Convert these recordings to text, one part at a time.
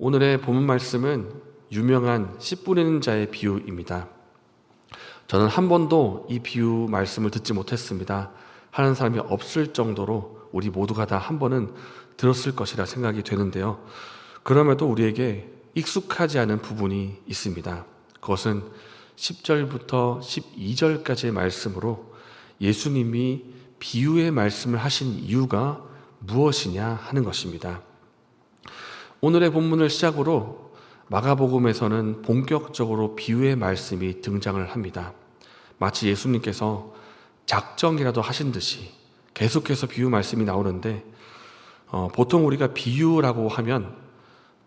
오늘의 본문 말씀은 유명한 씨 뿌리는 자의 비유입니다. 저는 한 번도 이 비유 말씀을 듣지 못했습니다. 하는 사람이 없을 정도로 우리 모두가 다 한 번은 들었을 것이라 생각이 되는데요. 그럼에도 우리에게 익숙하지 않은 부분이 있습니다. 그것은 10절부터 12절까지의 말씀으로 예수님이 비유의 말씀을 하신 이유가 무엇이냐 하는 것입니다. 오늘의 본문을 시작으로 마가복음에서는 본격적으로 비유의 말씀이 등장을 합니다. 마치 예수님께서 작정이라도 하신 듯이 계속해서 비유 말씀이 나오는데 보통 우리가 비유라고 하면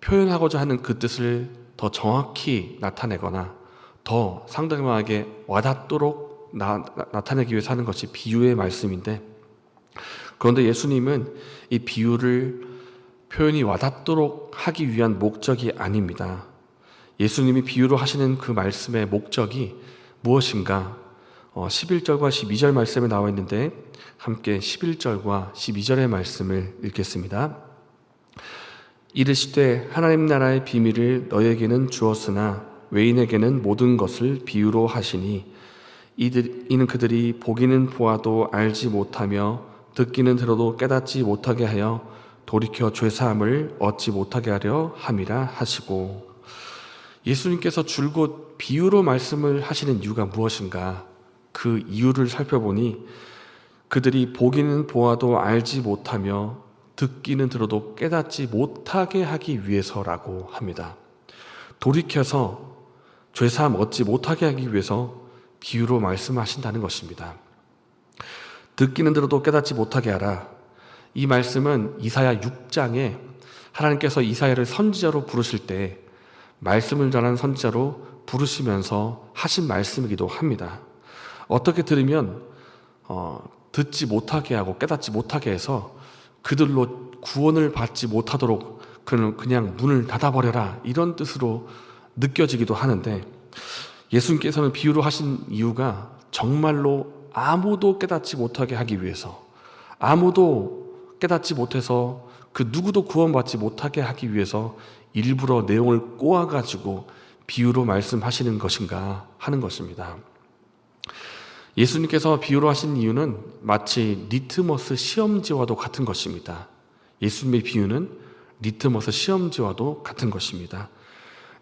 표현하고자 하는 그 뜻을 더 정확히 나타내거나 더 상대방에게 와닿도록 나타내기 위해서 하는 것이 비유의 말씀인데, 그런데 예수님은 이 비유를 표현이 와닿도록 하기 위한 목적이 아닙니다. 예수님이 비유로 하시는 그 말씀의 목적이 무엇인가? 11절과 12절 말씀에 나와 있는데 함께 11절과 12절의 말씀을 읽겠습니다. 이르시되 하나님 나라의 비밀을 너에게는 주었으나 외인에게는 모든 것을 비유로 하시니 이는 그들이 보기는 보아도 알지 못하며 듣기는 들어도 깨닫지 못하게 하여 돌이켜 죄사함을 얻지 못하게 하려 함이라 하시고, 예수님께서 줄곧 비유로 말씀을 하시는 이유가 무엇인가? 그 이유를 살펴보니 그들이 보기는 보아도 알지 못하며 듣기는 들어도 깨닫지 못하게 하기 위해서라고 합니다. 돌이켜서 죄사함 얻지 못하게 하기 위해서 비유로 말씀하신다는 것입니다. 듣기는 들어도 깨닫지 못하게 하라. 이 말씀은 이사야 6장에 하나님께서 이사야를 선지자로 부르실 때 말씀을 전한 선지자로 부르시면서 하신 말씀이기도 합니다. 어떻게 들으면 듣지 못하게 하고 깨닫지 못하게 해서 그들로 구원을 받지 못하도록 그냥 문을 닫아버려라, 이런 뜻으로 느껴지기도 하는데, 예수님께서는 비유로 하신 이유가 정말로 아무도 깨닫지 못하게 하기 위해서, 아무도 깨닫지 못해서 그 누구도 구원받지 못하게 하기 위해서 일부러 내용을 꼬아가지고 비유로 말씀하시는 것인가 하는 것입니다. 예수님께서 비유로 하신 이유는 마치 리트머스 시험지와도 같은 것입니다. 예수님의 비유는 리트머스 시험지와도 같은 것입니다.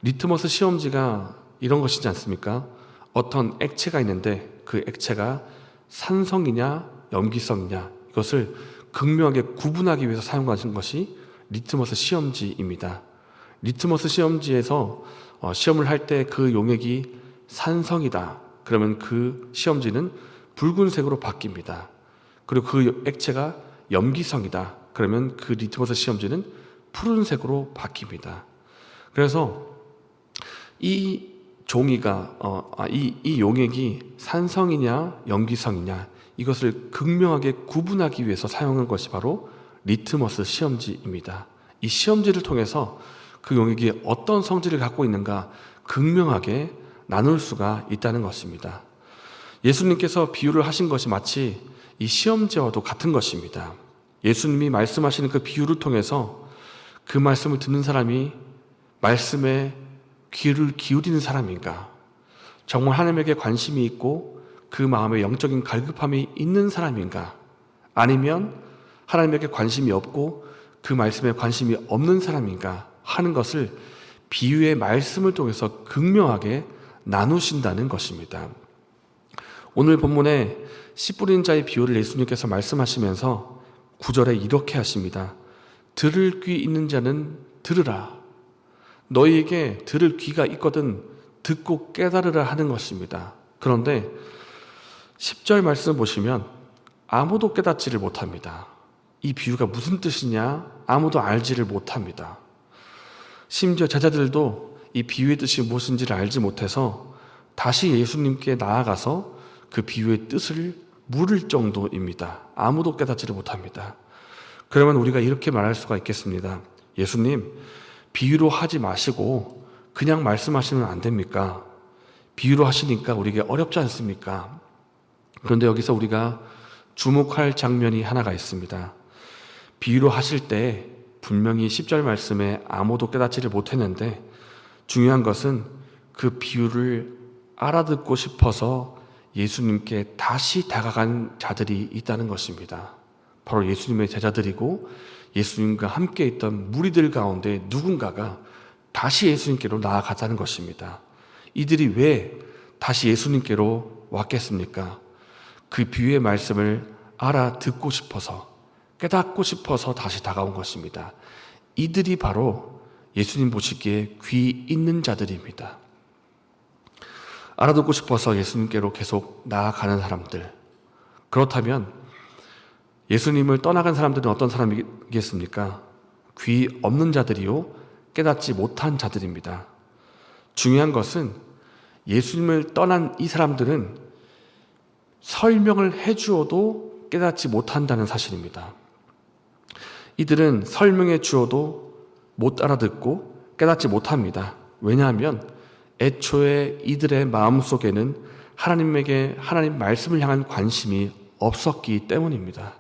리트머스 시험지가 이런 것이지 않습니까? 어떤 액체가 있는데 그 액체가 산성이냐 염기성이냐, 이것을 극명하게 구분하기 위해서 사용하신 것이 리트머스 시험지입니다. 리트머스 시험지에서 시험을 할 때 그 용액이 산성이다 그러면 그 시험지는 붉은색으로 바뀝니다. 그리고 그 액체가 염기성이다 그러면 그 리트머스 시험지는 푸른색으로 바뀝니다. 그래서 이 종이가 이 용액이 산성이냐 염기성이냐, 이것을 극명하게 구분하기 위해서 사용한 것이 바로 리트머스 시험지입니다. 이 시험지를 통해서 그 용액이 어떤 성질을 갖고 있는가 극명하게 나눌 수가 있다는 것입니다. 예수님께서 비유를 하신 것이 마치 이 시험지와도 같은 것입니다. 예수님이 말씀하시는 그 비유를 통해서 그 말씀을 듣는 사람이 말씀에 귀를 기울이는 사람인가, 정말 하나님에게 관심이 있고 그 마음에 영적인 갈급함이 있는 사람인가, 아니면 하나님에게 관심이 없고 그 말씀에 관심이 없는 사람인가 하는 것을 비유의 말씀을 통해서 극명하게 나누신다는 것입니다. 오늘 본문에 씨 뿌린 자의 비유를 예수님께서 말씀하시면서 9절에 이렇게 하십니다. 들을 귀 있는 자는 들으라. 너희에게 들을 귀가 있거든 듣고 깨달으라 하는 것입니다. 그런데 10절 말씀 보시면 아무도 깨닫지를 못합니다. 이 비유가 무슨 뜻이냐 아무도 알지를 못합니다. 심지어 제자들도 이 비유의 뜻이 무엇인지를 알지 못해서 다시 예수님께 나아가서 그 비유의 뜻을 물을 정도입니다. 아무도 깨닫지를 못합니다. 그러면 우리가 이렇게 말할 수가 있겠습니다. 예수님, 비유로 하지 마시고 그냥 말씀하시면 안 됩니까? 비유로 하시니까 우리에게 어렵지 않습니까? 그런데 여기서 우리가 주목할 장면이 하나가 있습니다. 비유로 하실 때 분명히 10절 말씀에 아무도 깨닫지를 못했는데 중요한 것은 그 비유를 알아듣고 싶어서 예수님께 다시 다가간 자들이 있다는 것입니다. 바로 예수님의 제자들이고 예수님과 함께 있던 무리들 가운데 누군가가 다시 예수님께로 나아갔다는 것입니다. 이들이 왜 다시 예수님께로 왔겠습니까? 그 비유의 말씀을 알아듣고 싶어서, 깨닫고 싶어서 다시 다가온 것입니다. 이들이 바로 예수님 보시기에 귀 있는 자들입니다. 알아듣고 싶어서 예수님께로 계속 나아가는 사람들. 그렇다면 예수님을 떠나간 사람들은 어떤 사람이겠습니까? 귀 없는 자들이요, 깨닫지 못한 자들입니다. 중요한 것은 예수님을 떠난 이 사람들은 설명을 해주어도 깨닫지 못한다는 사실입니다. 이들은 설명해 주어도 못 알아듣고 깨닫지 못합니다. 왜냐하면 애초에 이들의 마음속에는 하나님 말씀을 향한 관심이 없었기 때문입니다.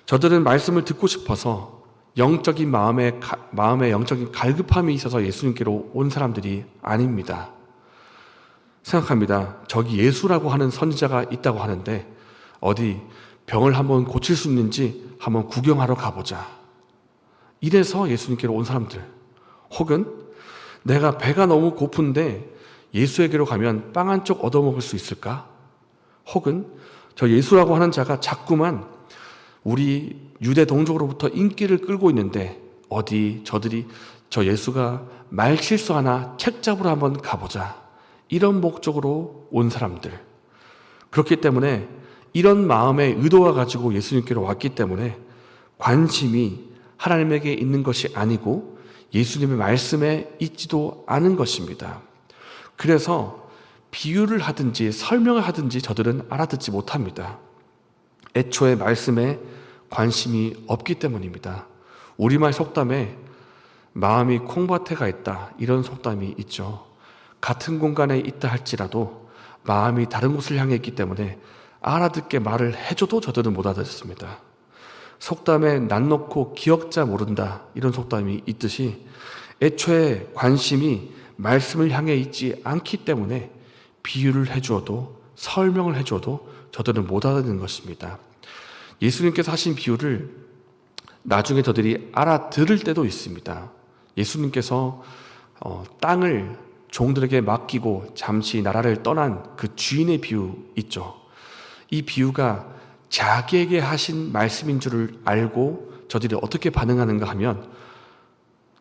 저들은 말씀을 듣고 싶어서 영적인 마음에 영적인 갈급함이 있어서 예수님께로 온 사람들이 아닙니다. 생각합니다. 저기 예수라고 하는 선지자가 있다고 하는데 어디 병을 한번 고칠 수 있는지 한번 구경하러 가보자. 이래서 예수님께로 온 사람들. 혹은 내가 배가 너무 고픈데 예수에게로 가면 빵 한 쪽 얻어먹을 수 있을까? 혹은 저 예수라고 하는 자가 자꾸만 우리 유대 동족으로부터 인기를 끌고 있는데 어디 저들이 저 예수가 말 실수하나 책 잡으러 한번 가보자. 이런 목적으로 온 사람들. 그렇기 때문에 이런 마음의 의도가 가지고 예수님께로 왔기 때문에 관심이 하나님에게 있는 것이 아니고 예수님의 말씀에 있지도 않은 것입니다. 그래서 비유를 하든지 설명을 하든지 저들은 알아듣지 못합니다. 애초에 말씀에 관심이 없기 때문입니다. 우리말 속담에 마음이 콩밭에 가 있다, 이런 속담이 있죠. 같은 공간에 있다 할지라도 마음이 다른 곳을 향해 있기 때문에 알아듣게 말을 해줘도 저들은 못 알아듣습니다. 속담에 낯 놓고 기억자 모른다, 이런 속담이 있듯이 애초에 관심이 말씀을 향해 있지 않기 때문에 비유를 해주어도 설명을 해주어도 저들은 못 알아듣는 것입니다. 예수님께서 하신 비유를 나중에 저들이 알아들을 때도 있습니다. 예수님께서 땅을 종들에게 맡기고 잠시 나라를 떠난 그 주인의 비유 있죠. 이 비유가 자기에게 하신 말씀인 줄을 알고 저들이 어떻게 반응하는가 하면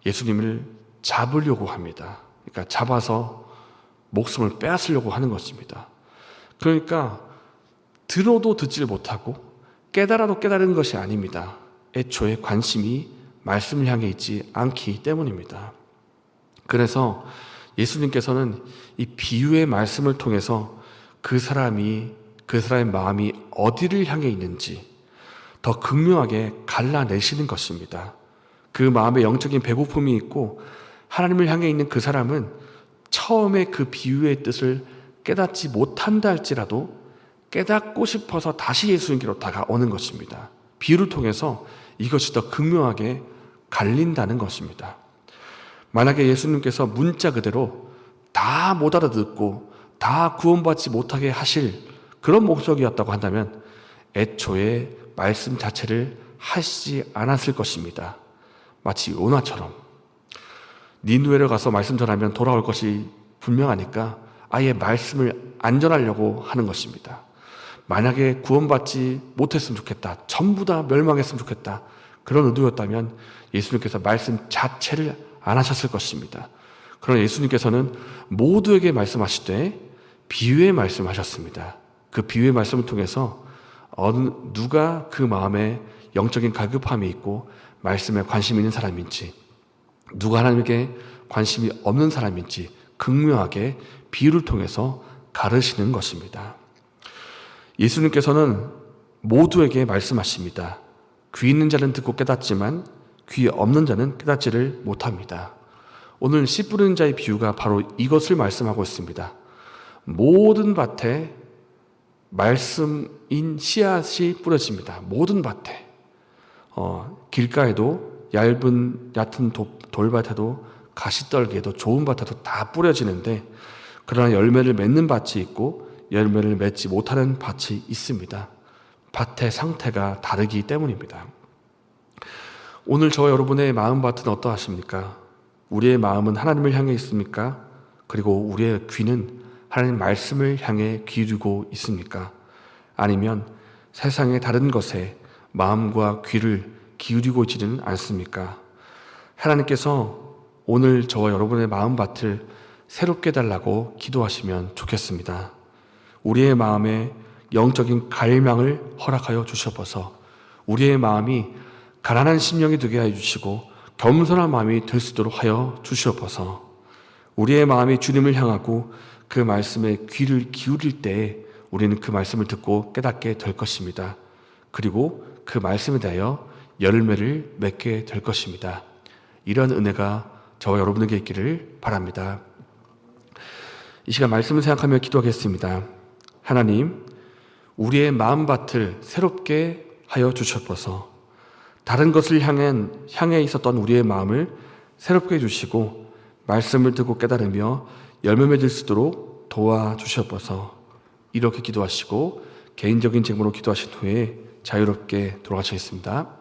예수님을 잡으려고 합니다. 그러니까 잡아서 목숨을 빼앗으려고 하는 것입니다. 그러니까 들어도 듣지를 못하고 깨달아도 깨달은 것이 아닙니다. 애초에 관심이 말씀을 향해 있지 않기 때문입니다. 그래서 예수님께서는 이 비유의 말씀을 통해서 그 사람의 마음이 어디를 향해 있는지 더 극명하게 갈라내시는 것입니다. 그 마음에 영적인 배고픔이 있고 하나님을 향해 있는 그 사람은 처음에 그 비유의 뜻을 깨닫지 못한다 할지라도 깨닫고 싶어서 다시 예수님께로 다가오는 것입니다. 비유를 통해서 이것이 더 극명하게 갈린다는 것입니다. 만약에 예수님께서 문자 그대로 다 못 알아듣고 다 구원받지 못하게 하실 그런 목적이었다고 한다면 애초에 말씀 자체를 하시지 않았을 것입니다. 마치 요나처럼 니느웨를 가서 말씀 전하면 돌아올 것이 분명하니까 아예 말씀을 안 전하려고 하는 것입니다. 만약에 구원받지 못했으면 좋겠다, 전부 다 멸망했으면 좋겠다, 그런 의도였다면 예수님께서 말씀 자체를 안 하셨을 것입니다. 그러나 예수님께서는 모두에게 말씀하시되 비유의 말씀하셨습니다. 그 비유의 말씀을 통해서 누가 그 마음에 영적인 갈급함이 있고 말씀에 관심이 있는 사람인지, 누가 하나님에게 관심이 없는 사람인지 극명하게 비유를 통해서 가르치는 것입니다. 예수님께서는 모두에게 말씀하십니다. 귀 있는 자는 듣고 깨닫지만 귀 없는 자는 깨닫지를 못합니다. 오늘 씨 뿌리는 자의 비유가 바로 이것을 말씀하고 있습니다. 모든 밭에 말씀인 씨앗이 뿌려집니다. 모든 밭에 길가에도 얕은 돌밭에도 가시떨기에도 좋은 밭에도 다 뿌려지는데, 그러나 열매를 맺는 밭이 있고 열매를 맺지 못하는 밭이 있습니다. 밭의 상태가 다르기 때문입니다. 오늘 저와 여러분의 마음밭은 어떠하십니까? 우리의 마음은 하나님을 향해 있습니까? 그리고 우리의 귀는 하나님 말씀을 향해 기울이고 있습니까? 아니면 세상의 다른 것에 마음과 귀를 기울이고 있지는 않습니까? 하나님께서 오늘 저와 여러분의 마음밭을 새롭게 달라고 기도하시면 좋겠습니다. 우리의 마음에 영적인 갈망을 허락하여 주셔서 우리의 마음이 가난한 심령이 되게 하여 주시고 겸손한 마음이 될 수 있도록 하여 주시옵소서. 우리의 마음이 주님을 향하고 그 말씀에 귀를 기울일 때에 우리는 그 말씀을 듣고 깨닫게 될 것입니다. 그리고 그 말씀에 대하여 열매를 맺게 될 것입니다. 이런 은혜가 저와 여러분에게 있기를 바랍니다. 이 시간 말씀을 생각하며 기도하겠습니다. 하나님, 우리의 마음밭을 새롭게 하여 주시옵소서. 다른 것을 향해 있었던 우리의 마음을 새롭게 해주시고 말씀을 듣고 깨달으며 열매 맺을 수 있도록 도와주시옵소서. 이렇게 기도하시고 개인적인 제목으로 기도하신 후에 자유롭게 돌아가시겠습니다.